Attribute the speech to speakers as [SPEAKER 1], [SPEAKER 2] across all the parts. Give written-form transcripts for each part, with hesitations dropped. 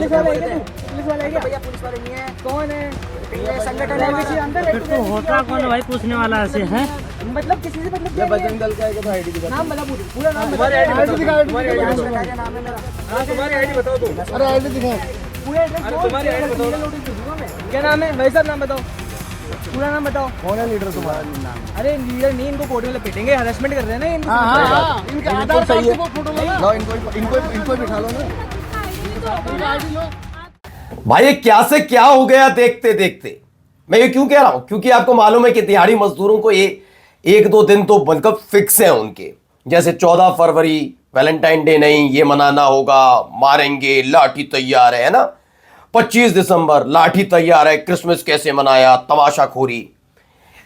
[SPEAKER 1] Police वाला है क्या तू? पुलिस वाला है क्या?
[SPEAKER 2] भैया पुलिस वाले नहीं है,
[SPEAKER 1] कौन है?
[SPEAKER 2] ये संगठन है
[SPEAKER 1] किसी
[SPEAKER 2] हमारा।
[SPEAKER 1] अंदर
[SPEAKER 3] फिर तो होता कौन है भाई पूछने वाला ऐसे है?
[SPEAKER 1] मतलब किसी से मतलब क्या
[SPEAKER 4] बजरंग दल का है तो आईडी दिखा।
[SPEAKER 1] नाम बता पूरा नाम बता।
[SPEAKER 4] तुम्हारी आईडी बताओ, तुम्हारी आईडी
[SPEAKER 2] क्या
[SPEAKER 4] बताओ।
[SPEAKER 2] नाम है मेरा?
[SPEAKER 4] हाँ तुम्हारी आईडी बताओ तुम। अरे आईडी दिखा।
[SPEAKER 1] पूरा एड्रेस
[SPEAKER 4] अरे तुम्हारी आईडी बताओ।
[SPEAKER 1] नोटिस भेजूंगा मैं। क्या नाम है भाई साहब? नाम बताओ, पूरा नाम बताओ।
[SPEAKER 4] कौन है लीडर तुम्हारा?
[SPEAKER 1] अरे लीडर नहीं, इनको कोर्ट में लपेटेंगे, हरासमेंट कर रहे हैं ना इनको।
[SPEAKER 4] हाँ इनके आधार कार्ड की फोटो लगा लो, इनको बिठा लो ना। आईडी लो।
[SPEAKER 5] भाई ये क्या से क्या हो गया देखते देखते। मैं ये क्यों कह रहा हूं, क्योंकि आपको मालूम है कि दिहाड़ी मजदूरों को ये एक दो दिन तो बनकर फिक्स है उनके। जैसे 14 फरवरी वैलेंटाइन डे नहीं, ये मनाना होगा, मारेंगे, लाठी तैयार है ना। 25 दिसंबर लाठी तैयार है, क्रिसमस कैसे मनाया, तमाशाखोरी।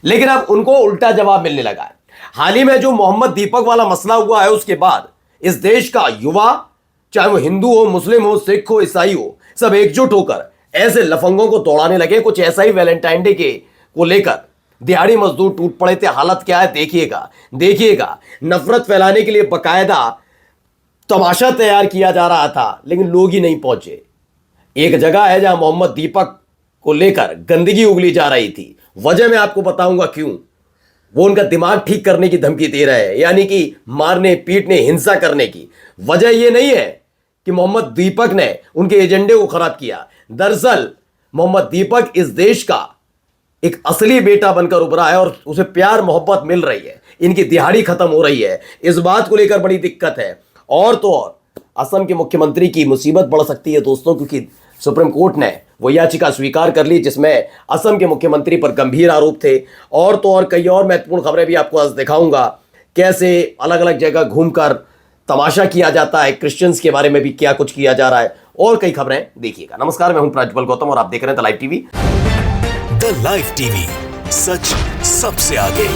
[SPEAKER 5] लेकिन अब उनको उल्टा जवाब मिलने लगा है। हाल ही में जो मोहम्मद दीपक वाला मसला हुआ है, उसके बाद इस देश का युवा, चाहे वो हिंदू हो, मुस्लिम हो, सिख हो, ईसाई हो, सब एकजुट होकर ऐसे लफंगों को दौड़ाने लगे। कुछ ऐसा ही वैलेंटाइन डे के को लेकर दिहाड़ी मजदूर टूट पड़े थे। हालत क्या है देखिएगा। नफरत फैलाने के लिए बकायदा तमाशा तैयार किया जा रहा था, लेकिन लोग ही नहीं पहुंचे। एक जगह है जहां मोहम्मद दीपक को लेकर गंदगी उगली जा रही थी। वजह मैं आपको बताऊंगा क्यों। वो उनका दिमाग ठीक करने की धमकी दे रहे हैं, यानी कि मारने पीटने हिंसा करने की। वजह यह नहीं है कि मोहम्मद दीपक ने उनके एजेंडे को खराब किया। दरअसल मोहम्मद दीपक इस देश का एक असली बेटा बनकर उभरा है और उसे प्यार मोहब्बत मिल रही है। इनकी दिहाड़ी खत्म हो रही है, इस बात को लेकर बड़ी दिक्कत है। और तो और असम के मुख्यमंत्री की मुसीबत बढ़ सकती है दोस्तों, क्योंकि सुप्रीम कोर्ट ने वो याचिका स्वीकार कर ली जिसमें असम के मुख्यमंत्री पर गंभीर आरोप थे। और तो और कई और महत्वपूर्ण खबरें भी आपको आज दिखाऊंगा, कैसे अलग अलग जगह घूमकर तमाशा किया जाता है, क्रिश्चियंस के बारे में भी क्या कुछ किया जा रहा है, और कई खबरें देखिएगा। नमस्कार, मैं हूं प्रज्वल गौतम और आप देख रहे हैं the live TV.
[SPEAKER 6] The live TV, सच सबसे आगे।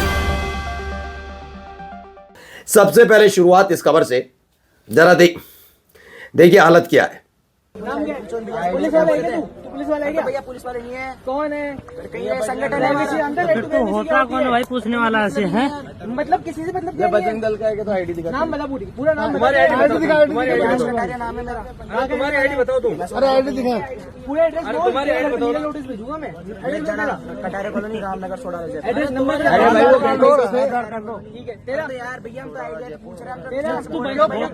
[SPEAKER 5] सबसे पहले शुरुआत इस खबर से, जरा देखिए हालत क्या है।
[SPEAKER 1] नाम क्या है? पुलिस वाला है क्या तू? पुलिस वाला है क्या?
[SPEAKER 2] भैया पुलिस वाले नहीं है,
[SPEAKER 1] कौन है?
[SPEAKER 2] ये संगठन है
[SPEAKER 1] किसी
[SPEAKER 2] हमारा।
[SPEAKER 1] अंदर
[SPEAKER 3] फिर तो होता कौन है भाई पूछने वाला ऐसे है?
[SPEAKER 1] मतलब किसी से मतलब
[SPEAKER 4] ये
[SPEAKER 1] क्या
[SPEAKER 4] बजरंग दल का है तो आईडी दिखा।
[SPEAKER 1] नाम बता पूरा नाम
[SPEAKER 4] तुम्हारी
[SPEAKER 1] बता।
[SPEAKER 4] आईडी दिखा। तुम्हारी आईडी बताओ।
[SPEAKER 2] क्या नाम है मेरा?
[SPEAKER 4] हाँ तुम्हारी आईडी बताओ तुम। अरे आईडी दिखा।
[SPEAKER 1] पूरा एड्रेस
[SPEAKER 4] अरे तुम्हारी आईडी बताओ।
[SPEAKER 1] नोटिस भेजूंगा मैं। एड्रेस
[SPEAKER 2] जना
[SPEAKER 1] मेरा,
[SPEAKER 2] कटारे कॉलोनी रामनगर सोडा रहे।
[SPEAKER 1] एड्रेस नंबर
[SPEAKER 4] अरे भाई वो बैठो।
[SPEAKER 1] ठीक है तेरा।
[SPEAKER 2] यार भैया हम तो आइडिया पूछ रहे हैं, हम
[SPEAKER 1] तेरा
[SPEAKER 2] तो
[SPEAKER 1] तू
[SPEAKER 2] भैया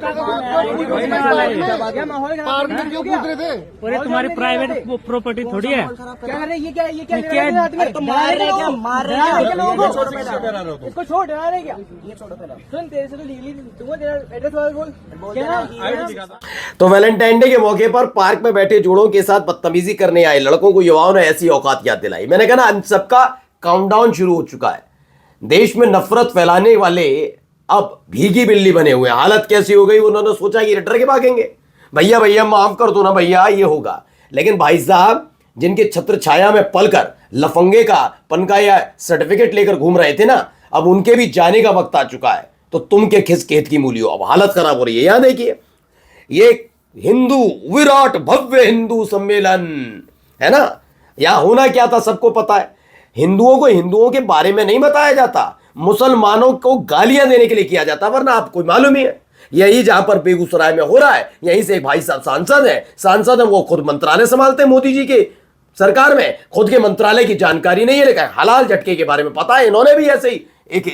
[SPEAKER 1] क्या माहौल
[SPEAKER 4] पार्क में क्यों पूछ रहे थे?
[SPEAKER 3] पूरे तुम्हारी प्राइवेट प्रॉपर्टी थोड़ी है।
[SPEAKER 1] क्या कर रहे? ये क्या
[SPEAKER 3] क्या-
[SPEAKER 2] मार रहे क्या? मार रहे क्या?
[SPEAKER 1] लोगों
[SPEAKER 2] छोड़ो
[SPEAKER 1] को?
[SPEAKER 2] पहले।
[SPEAKER 1] इसको छोड़, डरा रहे क्या?
[SPEAKER 2] ये छोड़ो पहले।
[SPEAKER 1] सुन, तेरे से तो लीगली दूंगा, तेरा एड्रेस वाला बोल। क्या नाम?
[SPEAKER 5] तो वैलेंटाइन डे के मौके पर पार्क में बैठे जोड़ों के साथ बदतमीजी करने आए लड़कों को युवाओं ने ऐसी औकात याद दिलाई। मैंने कहा ना, इन सबका काउंटडाउन शुरू हो चुका है। देश में नफरत फैलाने वाले अब भीगी बिल्ली बने हुए हैं। हालत कैसी हो गई, उन्होंने सोचा कि डर के भागेंगे। भैया माफ कर दो ना भैया, ये होगा। लेकिन भाई साहब, जिनके छत्र छाया में पलकर लफंगे का पनका या सर्टिफिकेट लेकर घूम रहे थे ना, अब उनके भी जाने का वक्त आ चुका है। तो तुम के खिस खेत की मूली हो। अब हालत खराब हो रही है। यहां देखिए, ये हिंदू विराट भव्य हिंदू सम्मेलन है ना। यहां होना क्या था सबको पता है। हिंदुओं को हिंदुओं के बारे में नहीं बताया जाता, मुसलमानों को गालियां देने के लिए किया जाता, वरना आपको मालूम ही है। यही जहां पर बेगूसराय में हो रहा है, यहीं से एक भाई साहब सांसद है, वो खुद मंत्रालय संभालते हैं मोदी जी के सरकार में। खुद के मंत्रालय की जानकारी नहीं है, लेकिन हलाल झटके के बारे में पता है। इन्होंने भी ऐसे ही एक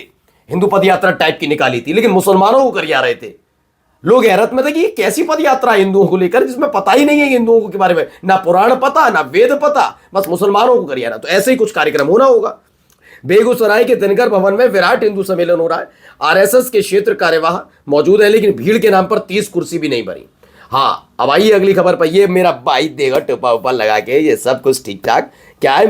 [SPEAKER 5] हिंदू पद यात्रा टाइप की निकाली थी, लेकिन मुसलमानों को करिया रहे थे। लोग हैरत में थे कि ये कैसी पद यात्रा है हिंदुओं को लेकर, जिसमें पता ही नहीं है हिंदुओं के बारे में, ना पुराण पता ना वेद पता, बस मुसलमानों को करिया। तो ऐसे ही कुछ कार्यक्रम होना होगा। बेगूसराय के दिनकर भवन में विराट हिंदू सम्मेलन हो रहा है। आरएसएस के क्षेत्र कार्यवाह मौजूद है, लेकिन भीड़ के नाम पर 30 कुर्सी भी नहीं भरी। हाँ, अब आइए अगली खबर पर। ये मेरा भाई देगा टोपा उपा लगा के, ये सब कुछ ठीक ठाक। क्या है,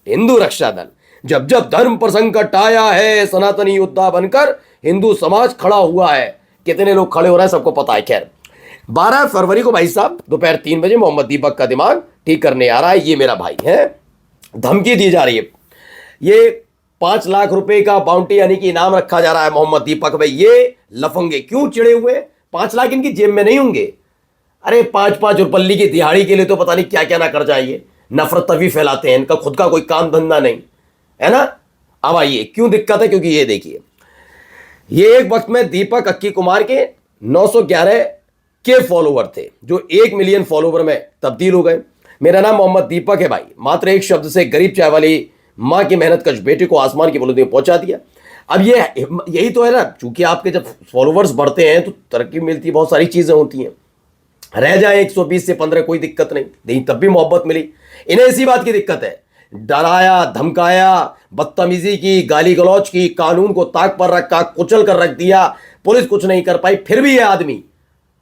[SPEAKER 5] हिंदू रक्षा दल। जब जब धर्म पर संकट आया है, सनातनी योद्धा बनकर हिंदू समाज खड़ा हुआ है। कितने लोग खड़े हो रहे हैं सबको पता है। खैर, 12 फरवरी को भाई साहब दोपहर 3 बजे मोहम्मद दीपक का दिमाग ठीक करने आ रहा है। ये मेरा भाई है, धमकी दी जा रही है। ये 5 लाख रुपए का बाउंटी यानी कि इनाम रखा जा रहा है मोहम्मद दीपक भाई। ये लफंगे क्यों चिड़े हुए? 5 लाख इनकी जेब में नहीं होंगे। अरे 5-5 रुपल्ली की दिहाड़ी के लिए तो पता नहीं क्या क्या ना कर जाइए। नफरत तभी फैलाते हैं, इनका खुद का कोई काम धंधा नहीं है ना। अब आइए क्यों दिक्कत है, क्योंकि ये देखिए, ये एक वक्त में दीपक अक्की कुमार के 911 के फॉलोवर थे जो 1 मिलियन फॉलोवर में तब्दील हो गए। मेरा नाम मोहम्मद दीपक है भाई। मात्र एक शब्द से गरीब चाय वाली मां की मेहनत कश बेटे को आसमान की बुलंदी में पहुंचा दिया। अब ये यही तो है ना, चूंकि आपके जब फॉलोवर्स बढ़ते हैं तो तरक्की मिलती है, बहुत सारी चीजें होती हैं। रह जाए 120 से 15 कोई दिक्कत नहीं, तब भी मोहब्बत मिली। इन्हें इसी बात की दिक्कत है, डराया धमकाया, बदतमीजी की, गाली गलौज की, कानून को ताक पर रखा, कुचल कर रख दिया, पुलिस कुछ नहीं कर पाई। फिर भी ये आदमी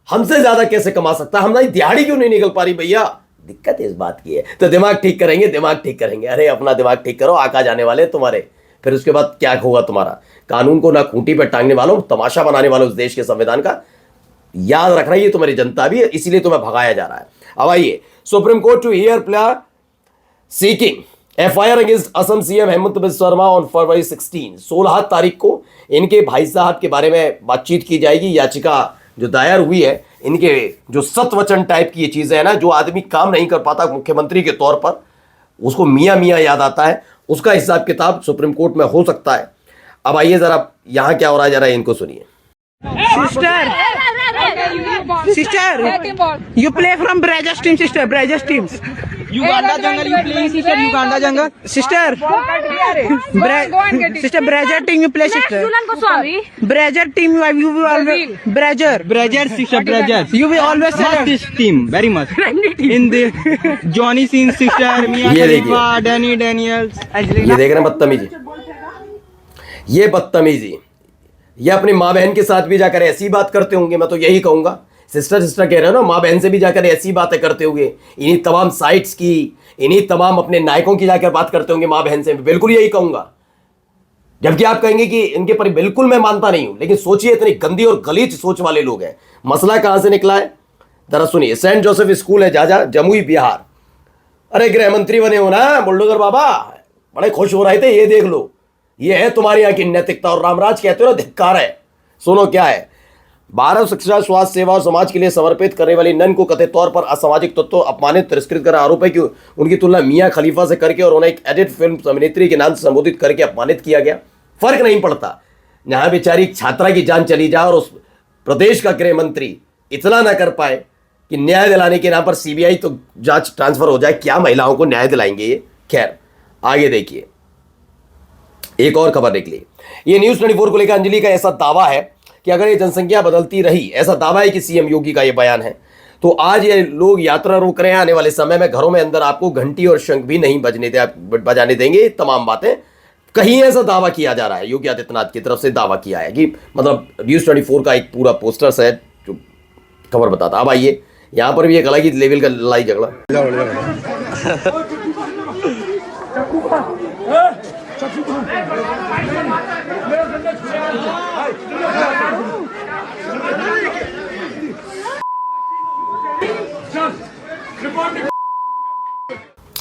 [SPEAKER 5] हमसे ज्यादा कैसे कमा सकता है? हमारी दिहाड़ी क्यों नहीं निकल पा रही भैया? दिक्कत इस बात की है। तो दिमाग ठीक करेंगे, दिमाग ठीक करेंगे। अरे अपना दिमाग ठीक करो, आका जाने वाले तुम्हारे, फिर उसके बाद क्या होगा तुम्हारा? कानून को ना खूंटी पर टांगने वालों, तमाशा बनाने वालों, उस देश के संविधान का याद रखना, ये तुम्हारी जनता भी है, इसीलिए तुम्हें भगाया जा रहा है। अब आइए, supreme court to hear plea seeking FIR against Assam CM Himanta Biswa Sarma on फरवरी 16 तारीख को इनके भाई साहब के बारे में बातचीत की जाएगी। याचिका जो दायर हुई है, इनके जो सतवचन टाइप की ये चीजें है ना, जो आदमी काम नहीं कर पाता मुख्यमंत्री के तौर पर, उसको मियां मियां याद आता है, उसका हिसाब किताब सुप्रीम कोर्ट में हो सकता है। अब आइए जरा यहां क्या हो रहा है, जरा इनको सुनिए।
[SPEAKER 7] Sister, you play from Brajas team, sister. Brajas teams.
[SPEAKER 2] Uganda jungle, you playing, sister? Uganda jungle.
[SPEAKER 7] Sister, sister, Brajas team you play, sister. Brajas team, you will always Brajas, sister, Brajas. You will always select
[SPEAKER 2] This team very much. In the Johnny Sins, sister, Mia Khalifa, Danny Daniels.
[SPEAKER 5] ये देख रहे हैं बदतमीजी, ये बदतमीजी, ये अपनी माँ बहन के साथ भी जाकर ऐसी बात करते होंगे। मैं तो यही कहूंगा, सिस्टर कह रहे हो ना, माँ बहन से भी जाकर ऐसी बातें करते होंगे। इन्हीं तमाम साइट्स की, इन्हीं तमाम अपने नायकों की जाकर बात करते होंगे माँ बहन से, बिल्कुल यही कहूंगा। जबकि आप कहेंगे कि इनके पर बिल्कुल मैं मानता नहीं हूं, लेकिन सोचिए इतनी गंदी और गलीच सोच वाले लोग हैं। मसला कहां से निकला है जरा सुनिए। सेंट जोसेफ स्कूल है जाजा, जमुई बिहार। अरे गृह मंत्री बने हो ना बुलडोजर बाबा, बड़े खुश हो रहे थे। ये देख लो, ये है तुम्हारी यहाँ की नैतिकता, और रामराज कहते हो ना, धिक्कार है। सुनो क्या है। 12 शिक्षा, स्वास्थ्य सेवा और समाज के लिए समर्पित करने वाली नन को कथित तौर पर असामाजिक तत्वों अपमानित तिरस्कृत कर आरोप है कि उनकी तुलना मियां खलीफा से करके और उन्हें एक एडिट फिल्म अभिनेत्री के नाम से संबोधित करके अपमानित किया गया। फर्क नहीं पड़ता, जहां बेचारी छात्रा की जान चली जाए और उस प्रदेश का गृह मंत्री इतना ना कर पाए कि न्याय दिलाने के नाम पर CBI तो जांच ट्रांसफर हो जाए। क्या महिलाओं को न्याय दिलाएंगे ये? खैर आगे देखिए, एक और खबर निकली। ये न्यूज 24 को लेकर अंजलि का ऐसा दावा है कि अगर ये जनसंख्या बदलती रही, ऐसा दावा है कि CM योगी का ये बयान है, तो आज ये लोग यात्रा रोक रहे हैं। आने वाले समय में घरों में अंदर आपको घंटी और शंख भी नहीं बजाने देंगे। तमाम बातें कहीं ऐसा दावा किया जा रहा है, योगी आदित्यनाथ की तरफ से दावा किया है कि मतलब न्यूज 24 का एक पूरा पोस्टर्स है जो खबर बताता। अब आइए, यहाँ पर भी एक अलग ही लेवल का लड़ाई झगड़ा।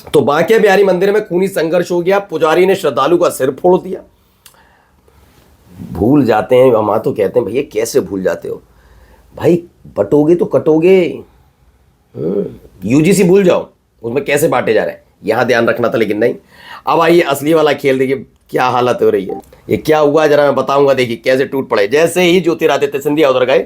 [SPEAKER 5] तो बांके बिहारी मंदिर में खूनी संघर्ष हो गया, पुजारी ने श्रद्धालु का सिर फोड़ दिया। भूल जाते हैं, हम तो कहते हैं भैया कैसे भूल जाते हो भाई, बटोगे तो कटोगे। UGC भूल जाओ, उसमें कैसे बांटे जा रहे हैं, यहां ध्यान रखना था, लेकिन नहीं। अब आइए असली वाला खेल, देखिए क्या हालत हो रही है। ये क्या हुआ जरा मैं बताऊंगा, देखिए कैसे टूट पड़े। जैसे ही ज्योतिरादित्य सिंधिया उधर गए,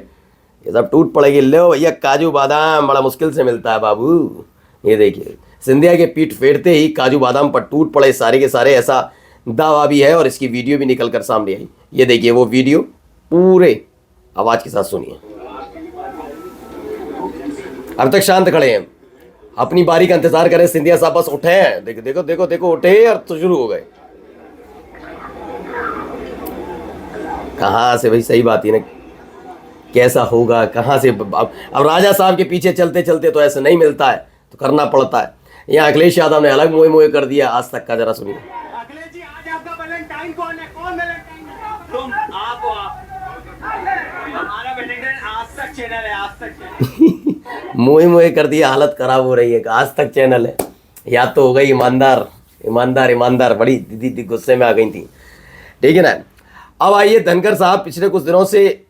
[SPEAKER 5] ये सब टूट पड़ेगी। लो भैया, काजू बादाम बड़ा मुश्किल से मिलता है बाबू। ये देखिए, सिंधिया के पीठ फेरते ही काजू बादाम पर टूट पड़े सारे के सारे, ऐसा दावा भी है और इसकी वीडियो भी निकल कर सामने आई। ये देखिए वो वीडियो पूरे आवाज के साथ सुनिए। अब तक शांत खड़े हैं, अपनी बारी का इंतजार करें। सिंधिया साहब बस उठे हैं, देखो देखो देखो देखो, उठे और तो शुरू हो गए। कहां से भाई, सही बात है ना, कैसा होगा कहां से। अब राजा साहब के पीछे चलते चलते तो ऐसे नहीं मिलता है, तो करना पड़ता है। यहाँ अखिलेश यादव ने अलग मोए मोए कर दिया आज तक का, जरा सुनिए।
[SPEAKER 1] अखिलेश जी, आज आपका वैलेंटाइन कौन है? कौन वैलेंटाइन? तुम, आप हो। हमारा वैलेंटाइन आज तक चैनल है, आज तक।
[SPEAKER 5] मोए मोए कर दिया, हालत खराब हो रही है। आज तक चैनल है, या तो हो गई ईमानदार ईमानदार ईमानदार। बड़ी दीदी गुस्से में आ गई थी, ठीक है ना। अब आइए, धनखड़ साहब पिछले कुछ दिनों से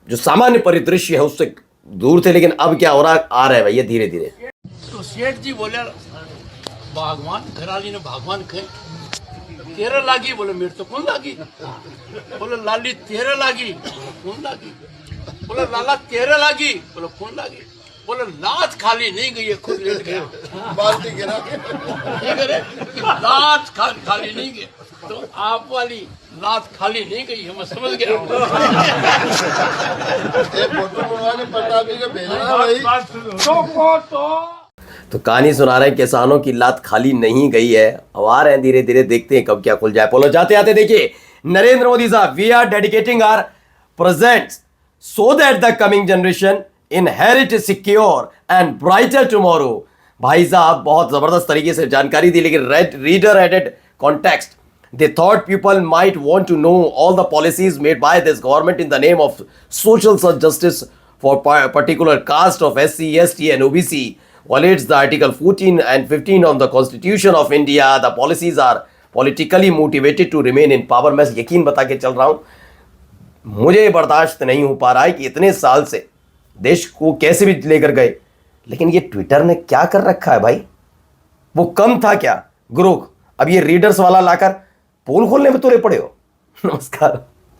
[SPEAKER 5] जो सामान्य परिदृश्य है उससे दूर थे, लेकिन अब क्या हो रहा आ रहा है भैया धीरे धीरे।
[SPEAKER 8] तो सेठ जी बोले भगवान, घराली ने भगवान कहे तेरे लागी, बोले मेरे तो कौन लागी, बोले लाली तेरे लागी कौन लागी। बोला लाला तेरे लागी, बोला कौन लागी, बोला लात खाली नहीं गई है, खुद लेट गया।
[SPEAKER 4] बाल्टी गिरा
[SPEAKER 8] ठीक है रे? लात खाली नहीं गई, तो आप वाली लात खाली नहीं गई है, मैं समझ गया।
[SPEAKER 4] एक फोटो बनवाने प्रताप जी को भेजना भाई।
[SPEAKER 5] तो कहानी सुना रहे हैं किसानों की लात खाली नहीं गई है। अब आ रहे हैं धीरे धीरे, देखते हैं कब क्या खुल जाए। बोलो जाते आते देखिए नरेंद्र मोदी साहब, we are dedicating our present so that the coming generation inherit secure and brighter tomorrow. भाई साहब बहुत जबरदस्त तरीके से जानकारी दी, लेकिन reader added context. They thought people might want to know all the policies made by this government in the name of social justice for particular caste of SC, ST and OBC. Violates the Article 14 and 15 of the Constitution of India. The policies are politically motivated to remain in power. मैं यकीन बता के चल रहा हूँ, मुझे बर्दाश्त नहीं हो पा रहा है कि इतने साल से देश को कैसे भी लेकर गए, लेकिन ये ट्विटर ने क्या कर रखा है भाई। वो कम था क्या गुरु, अब ये रीडर्स वाला लाकर पोल खोलने में तुले पड़े हो। नमस्कार।